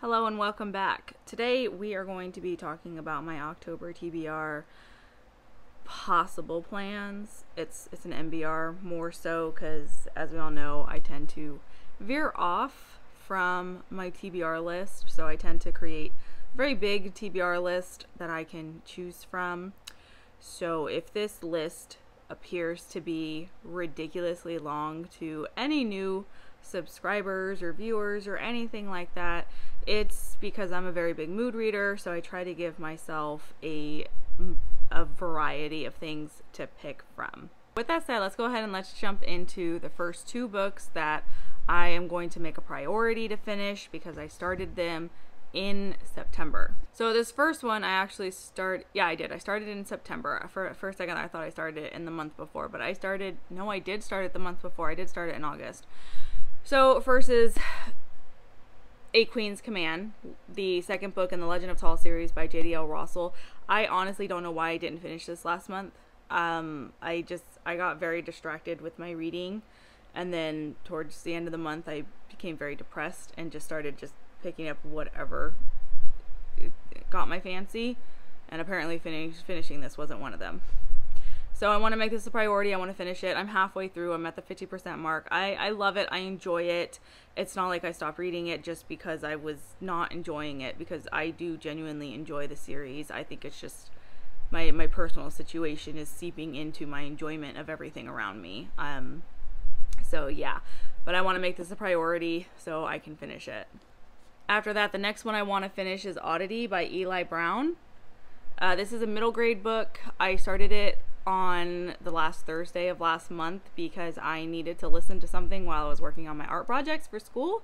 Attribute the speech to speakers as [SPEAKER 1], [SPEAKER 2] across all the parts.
[SPEAKER 1] Hello and welcome back. Today we are going to be talking about my October TBR possible plans. It's an MBR more so because, as we all know, I tend to veer off from my TBR list. So I tend to create a very big TBR list that I can choose from. So if this list appears to be ridiculously long to any new subscribers or viewers or anything like that, it's because I'm a very big mood reader, so I try to give myself a variety of things to pick from. With that said, let's go ahead and let's jump into the first two books that I am going to make a priority to finish because I started them in September. So this first one I actually started in September. For a second I thought I started it in the month before, but I did start it the month before. I did start it in August. So first is A Queen's Command, the second book in the Legend of Tall series by J.D.L. Russell. I honestly don't know why I didn't finish this last month. I got very distracted with my reading, and then towards the end of the month I became very depressed and just started picking up whatever got my fancy, and apparently finishing this wasn't one of them. So I want to make this a priority. I want to finish it. I'm halfway through. I'm at the 50% mark. I love it. I enjoy it. It's not like I stopped reading it just because I was not enjoying it, because I do genuinely enjoy the series. I think it's just my personal situation is seeping into my enjoyment of everything around me. So yeah, but I want to make this a priority so I can finish it. After that, the next one I want to finish is Oddity by Eli Brown. This is a middle grade book. I started it on the last Thursday of last month because I needed to listen to something while I was working on my art projects for school.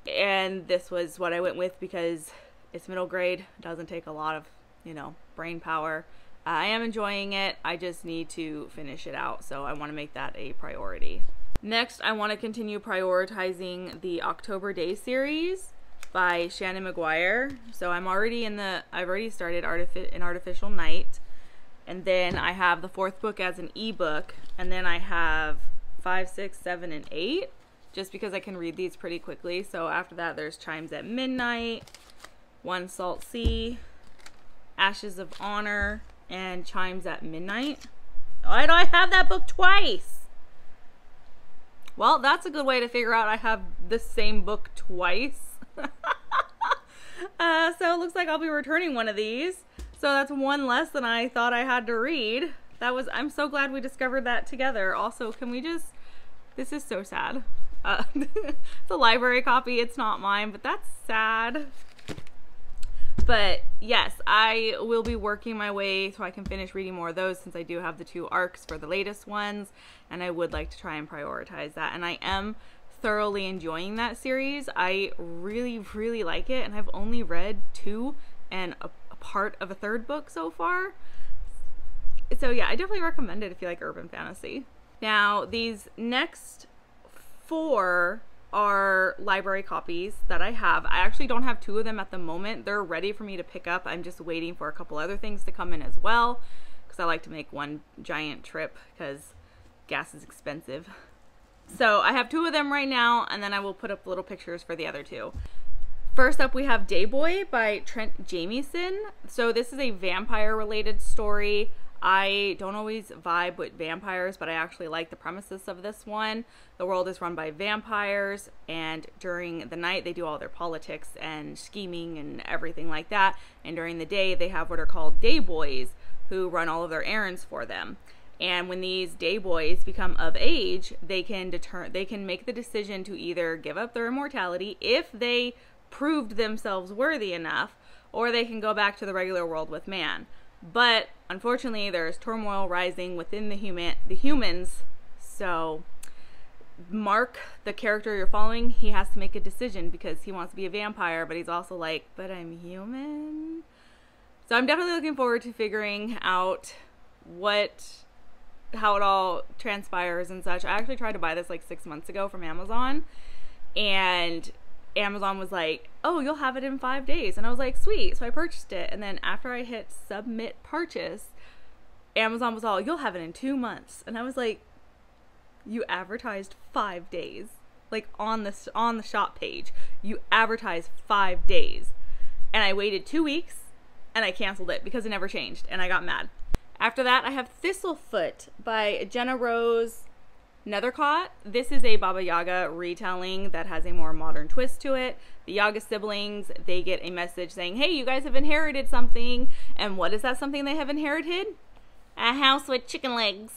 [SPEAKER 1] And this was what I went with because it's middle grade. It doesn't take a lot of, brain power. I am enjoying it. I just need to finish it out. So I want to make that a priority. Next, I want to continue prioritizing the October Day series by Shannon McGuire. So I've already started An Artificial Night. And then I have the fourth book as an ebook, and then I have 5, 6, 7, and 8, just because I can read these pretty quickly. So after that, there's Chimes at Midnight, One Salt Sea, Ashes of Honor, and Chimes at Midnight. Why do I have that book twice? Well, that's a good way to figure out I have the same book twice. So it looks like I'll be returning one of these. So that's one less than I thought I had to read. I'm so glad we discovered that together. Also, this is so sad. It's a library copy, it's not mine, but that's sad. But yes, I will be working my way so I can finish reading more of those, since I do have the 2 arcs for the latest ones, and I would like to try and prioritize that. And I am thoroughly enjoying that series. I really, really like it, and I've only read 2 and a part of a 3rd book so far. So yeah, I definitely recommend it if you like urban fantasy. Now, these next 4 are library copies that I have. I actually don't have 2 of them at the moment. They're ready for me to pick up. I'm just waiting for a couple other things to come in as well, because I like to make one giant trip because gas is expensive. So I have 2 of them right now, and then I will put up little pictures for the other 2. First up, we have Dayboy by Trent Jamieson. So this is a vampire-related story. I don't always vibe with vampires, but I actually like the premises of this one. The world is run by vampires, and during the night they do all their politics and scheming and everything like that. And during the day they have what are called dayboys, who run all of their errands for them. And when these dayboys become of age, they can make the decision to either give up their immortality if they proved themselves worthy enough, or they can go back to the regular world with man. But unfortunately, there's turmoil rising within the humans. So Mark, the character you're following, he has to make a decision because he wants to be a vampire, but he's also like, but I'm human. So I'm definitely looking forward to figuring out how it all transpires and such. I actually tried to buy this like 6 months ago from Amazon, and Amazon was like, oh, you'll have it in 5 days. And I was like, sweet. So I purchased it. And then after I hit submit purchase, Amazon was all, you'll have it in 2 months. And I was like, you advertised 5 days. like on the shop page, you advertise 5 days. And I waited 2 weeks and I canceled it because it never changed and I got mad. After that, I have Thistlefoot by Jenna Rose Nethercott. This is a Baba Yaga retelling that has a more modern twist to it. The Yaga siblings, they get a message saying, hey, you guys have inherited something. And what is that something they have inherited? A house with chicken legs.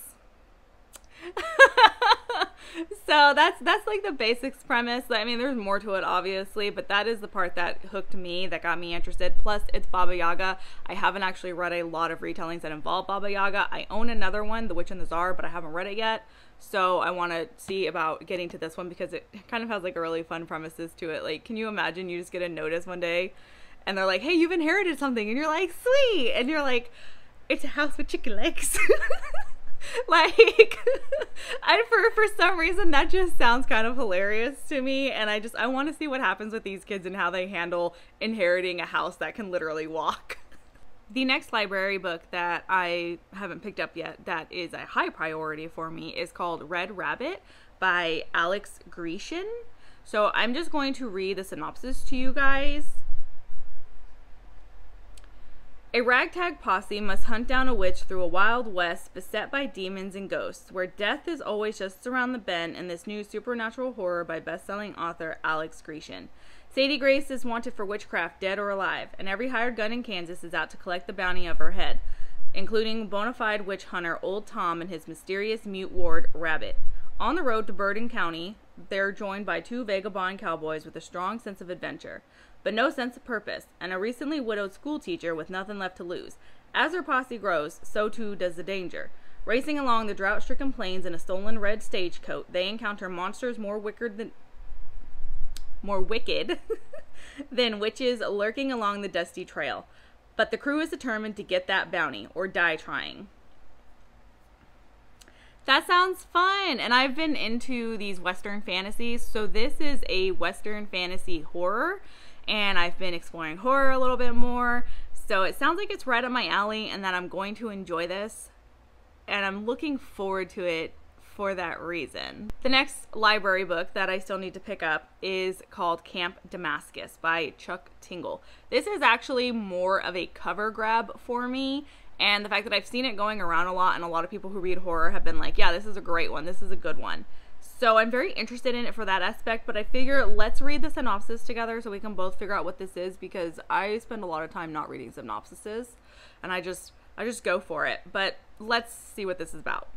[SPEAKER 1] So that's like the basics premise. I mean, there's more to it obviously, but that is the part that hooked me, that got me interested. Plus it's Baba Yaga. I haven't actually read a lot of retellings that involve Baba Yaga. I own another one, The Witch and the Tsar, but I haven't read it yet. So I want to see about getting to this one because it kind of has like a really fun premises to it. Like, can you imagine you just get a notice one day and they're like, hey, you've inherited something, and you're like, sweet, and you're like, it's a house with chicken legs. Like, for some reason that just sounds kind of hilarious to me, and I want to see what happens with these kids and how they handle inheriting a house that can literally walk. The next library book that I haven't picked up yet that is a high priority for me is called Red Rabbit by Alex Grecian. So I'm just going to read the synopsis to you guys. A ragtag posse must hunt down a witch through a wild west beset by demons and ghosts, where death is always just around the bend in this new supernatural horror by best-selling author Alex Grecian. Sadie Grace is wanted for witchcraft, dead or alive, and every hired gun in Kansas is out to collect the bounty of her head, including bona fide witch hunter Old Tom and his mysterious mute ward, Rabbit. On the road to Bergen County, they're joined by 2 vagabond cowboys with a strong sense of adventure, but no sense of purpose, and a recently widowed schoolteacher with nothing left to lose. As their posse grows, so too does the danger. Racing along the drought-stricken plains in a stolen red stagecoach, they encounter monsters more wicked than witches lurking along the dusty trail. But the crew is determined to get that bounty, or die trying. That sounds fun, and I've been into these Western fantasies, so this is a Western fantasy horror, and I've been exploring horror a little bit more, so it sounds like it's right up my alley and that I'm going to enjoy this, and I'm looking forward to it for that reason. The next library book that I still need to pick up is called Camp Damascus by Chuck Tingle. This is actually more of a cover grab for me, and the fact that I've seen it going around a lot and a lot of people who read horror have been like, yeah, this is a great one, this is a good one. So I'm very interested in it for that aspect, but I figure let's read the synopsis together so we can both figure out what this is, because I spend a lot of time not reading synopsises and I just go for it. But let's see what this is about.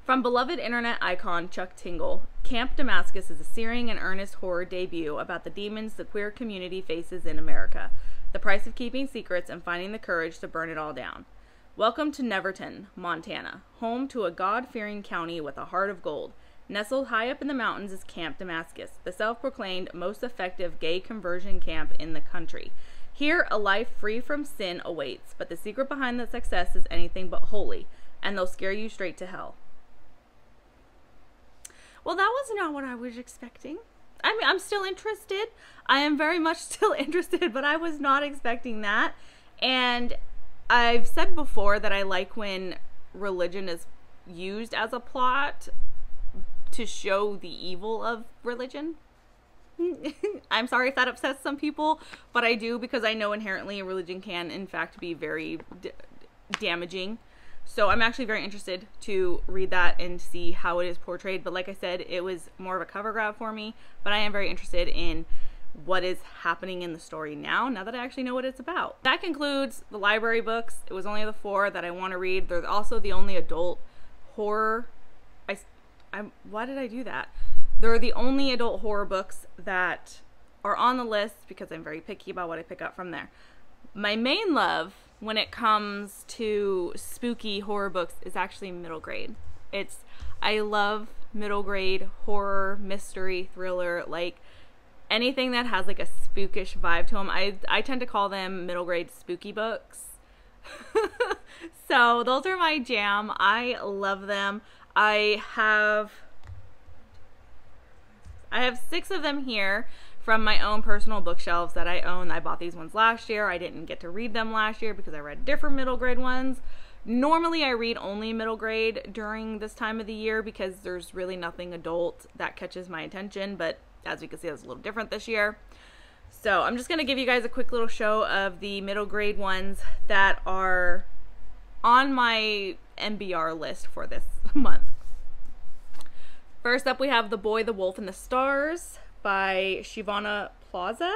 [SPEAKER 1] From beloved internet icon Chuck Tingle, Camp Damascus is a searing and earnest horror debut about the demons the queer community faces in America, the price of keeping secrets and finding the courage to burn it all down. Welcome to Neverton, Montana, home to a God-fearing county with a heart of gold. Nestled high up in the mountains is Camp Damascus, the self-proclaimed most effective gay conversion camp in the country. Here, a life free from sin awaits, but the secret behind the success is anything but holy, and they'll scare you straight to hell. Well, that was not what I was expecting. I mean, I'm still interested. I am very much still interested, but I was not expecting that. And I've said before that I like when religion is used as a plot to show the evil of religion. I'm sorry if that upsets some people, but I do, because I know inherently religion can in fact be very damaging. So I'm actually very interested to read that and see how it is portrayed. But like I said, it was more of a cover grab for me, but I am very interested in what is happening in the story now that I actually know what it's about. That concludes the library books. It was only the 4 that I want to read. They're also the only adult horror. Why did I do that? They're the only adult horror books that are on the list because I'm very picky about what I pick up from there. My main love when it comes to spooky horror books is actually middle grade. I love middle grade horror, mystery, thriller, like anything that has like a spookish vibe to them. I tend to call them middle grade spooky books. So those are my jam. I love them. I have 6 of them here from my own personal bookshelves that I own. I bought these ones last year. I didn't get to read them last year because I read different middle grade ones. Normally I read only middle grade during this time of the year because there's really nothing adult that catches my attention, but as we can see, that's a little different this year. So I'm just going to give you guys a quick little show of the middle grade ones that are on my MBR list for this month. First up, we have The Boy, the Wolf, and the Stars by Shivana Plaza.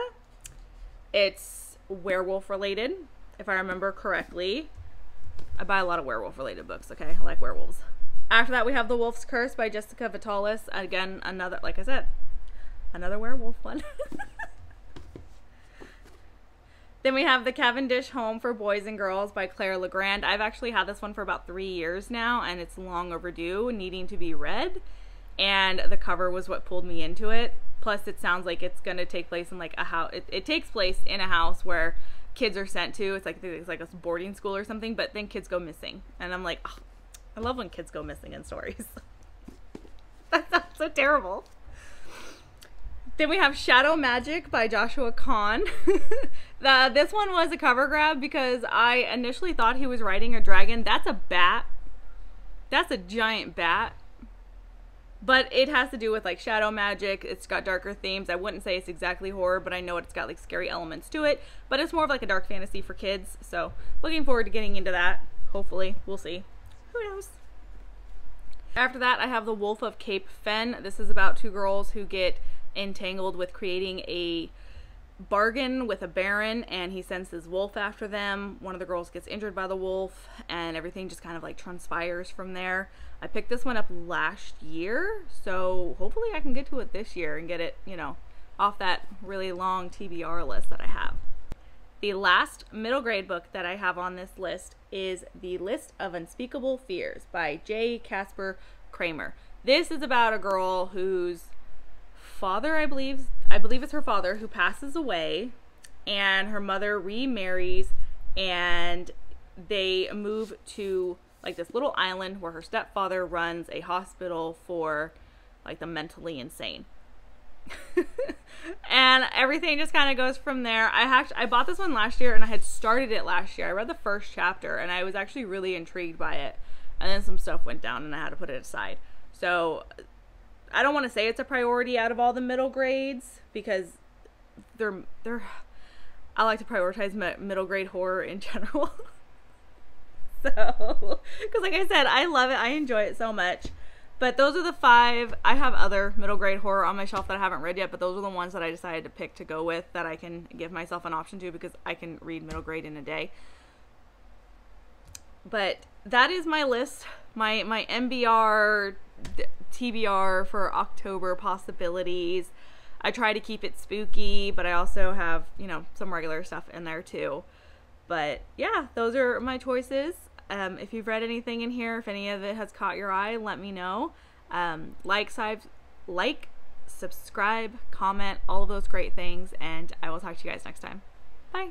[SPEAKER 1] It's werewolf related, if I remember correctly. I buy a lot of werewolf related books, okay? I like werewolves. After that, we have The Wolf's Curse by Jessica Vitalis. Again, another, like I said, another werewolf one. Then we have The Cavendish Home for Boys and Girls by Claire Legrand. I've actually had this one for about 3 years now, and it's long overdue, needing to be read. And the cover was what pulled me into it. Plus, it sounds like it's going to take place in like a house. It takes place in a house where kids are sent to. It's like a boarding school or something, but then kids go missing. And I'm like, oh, I love when kids go missing in stories. That sounds so terrible. Then we have Shadow Magic by Joshua Kahn. This one was a cover grab because I initially thought he was riding a dragon. That's a bat. That's a giant bat. But it has to do with like shadow magic. It's got darker themes. I wouldn't say it's exactly horror, but I know it's got like scary elements to it. But it's more of like a dark fantasy for kids. So looking forward to getting into that. Hopefully. We'll see. Who knows? After that, I have The Wolf of Cape Fen. This is about two girls who get entangled with creating a bargain with a baron, and he sends his wolf after them. One of the girls gets injured by the wolf, and everything just kind of like transpires from there. I picked this one up last year, so hopefully I can get to it this year and get it, you know, off that really long TBR list that I have. The last middle grade book that I have on this list is The List of Unspeakable Fears by J. Casper Kramer. This is about a girl whose father, I believe it's her father, who passes away, and her mother remarries, and they move to like this little island where her stepfather runs a hospital for like the mentally insane. And everything just kind of goes from there. I bought this one last year, and I had started it last year. I read the first chapter, and I was actually really intrigued by it, and then some stuff went down and I had to put it aside. So I don't want to say it's a priority out of all the middle grades because I like to prioritize middle grade horror in general. So, because like I said, I love it. I enjoy it so much. But those are the 5. I have other middle grade horror on my shelf that I haven't read yet, but those are the ones that I decided to pick to go with that I can give myself an option to because I can read middle grade in a day. But that is my list, my MBR, TBR for October possibilities. I try to keep it spooky, but I also have, you know, some regular stuff in there too. But yeah, those are my choices. If you've read anything in here, if any of it has caught your eye, let me know. Like, subscribe, comment, all of those great things, and I will talk to you guys next time. Bye.